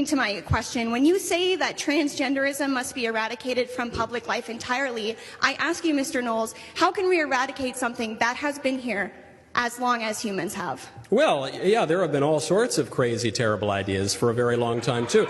To my question, when you say that transgenderism must be eradicated from public life entirely, I ask you, Mr. Knowles, how can we eradicate something that has been here as long as humans have? Well, yeah, there have been all sorts of crazy, terrible ideas for a very long time, too.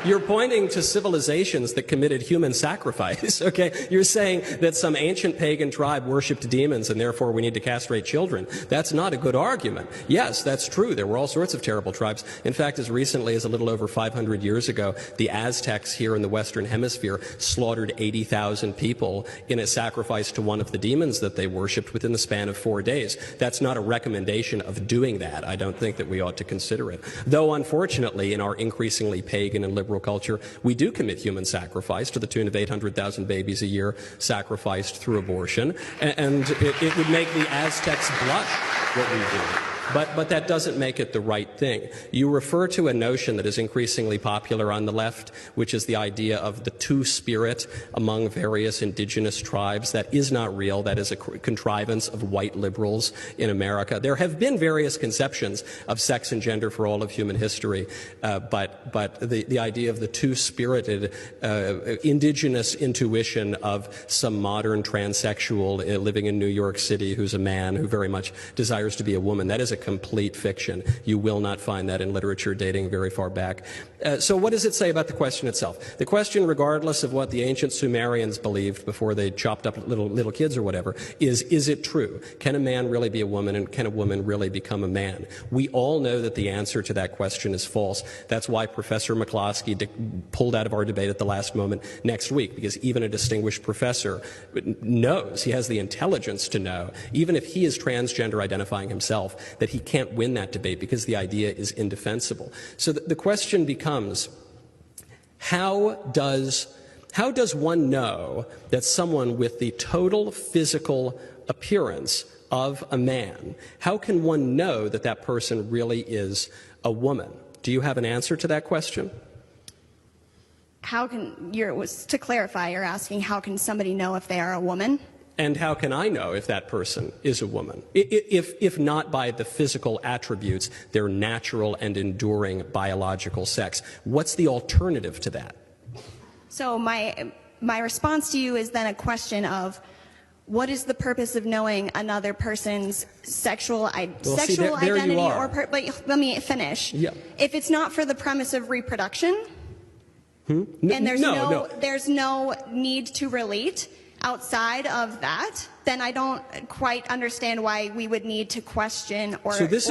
You're pointing to civilizations that committed human sacrifice, okay? You're saying that some ancient pagan tribe worshipped demons and therefore we need to castrate children. That's not a good argument. Yes, that's true. There were all sorts of terrible tribes. In fact, as recently as a little over 500 years ago, the Aztecs here in the Western Hemisphere slaughtered 80,000 people in a sacrifice to one of the demons that they worshipped within the span of 4 days. That's not a recommendation of doing that. I don't think that we ought to consider it. Though, unfortunately, in our increasingly pagan and liberal culture, we do commit human sacrifice to the tune of 800,000 babies a year sacrificed through abortion, and it would make the Aztecs blush what we do. But that doesn't make it the right thing. You refer to a notion that is increasingly popular on the left, which is the idea of the two-spirit among various indigenous tribes. That is not real. That is a contrivance of white liberals in America. There have been various conceptions of sex and gender for all of human history, but the idea of the two-spirited indigenous intuition of some modern transsexual living in New York City who's a man who very much desires to be a woman, that is a complete fiction. You will not find that in literature dating very far back. So what does it say about the question itself? The question, regardless of what the ancient Sumerians believed before they chopped up little kids or whatever, is it true? Can a man really be a woman, and can a woman really become a man? We all know that the answer to that question is false. That's why Professor McCloskey pulled out of our debate at the last moment next week, because even a distinguished professor knows, he has the intelligence to know, even if he is transgender identifying himself, that he can't win that debate because the idea is indefensible. So the question becomes, how does one know that someone with the total physical appearance of a man, how can one know that that person really is a woman? Do you have an answer to that question? To clarify, you're asking how can somebody know if they are a woman? And how can I know if that person is a woman? If not by the physical attributes, their natural and enduring biological sex. What's the alternative to that? So my response to you is then a question of, what is the purpose of knowing another person's sexual identity? But let me finish. Yeah. If it's not for the premise of reproduction, and there's no need to relate outside of that, then I don't quite understand why we would need to question or. So this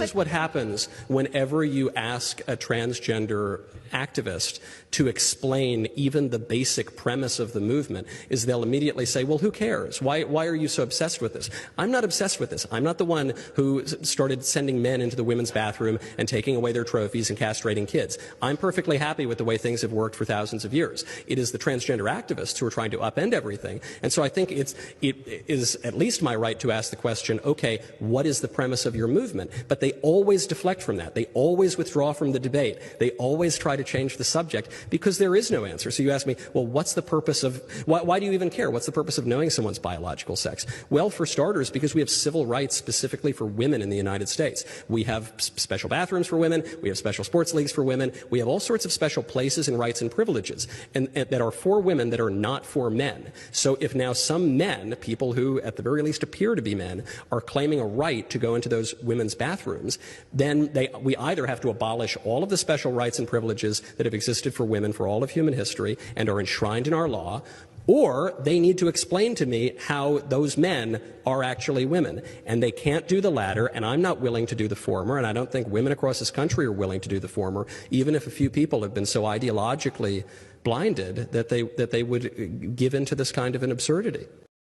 is what happens whenever you ask a transgender activist to explain even the basic premise of the movement, is they'll immediately say, well, who cares? Why are you so obsessed with this? I'm not obsessed with this. I'm not the one who started sending men into the women's bathroom and taking away their trophies and castrating kids. I'm perfectly happy with the way things have worked for thousands of years. It is the transgender activists who are trying to upend everything. And so I think it is at least my right to ask the question, okay, what is the premise of your movement? But they always deflect from that. They always withdraw from the debate. They always try to change the subject because there is no answer. So you ask me, well, what's the purpose of, why do you even care? What's the purpose of knowing someone's biological sex? Well, for starters, because we have civil rights specifically for women in the United States. We have special bathrooms for women. We have special sports leagues for women. We have all sorts of special places and rights and privileges and that are for women that are not for men. So if now some men, people who at the very least appear to be men, are claiming a right to go into those women's bathrooms, then we either have to abolish all of the special rights and privileges that have existed for women for all of human history and are enshrined in our law, or they need to explain to me how those men are actually women. And they can't do the latter, and I'm not willing to do the former, and I don't think women across this country are willing to do the former, even if a few people have been so ideologically blinded that they would give in to this kind of an absurdity.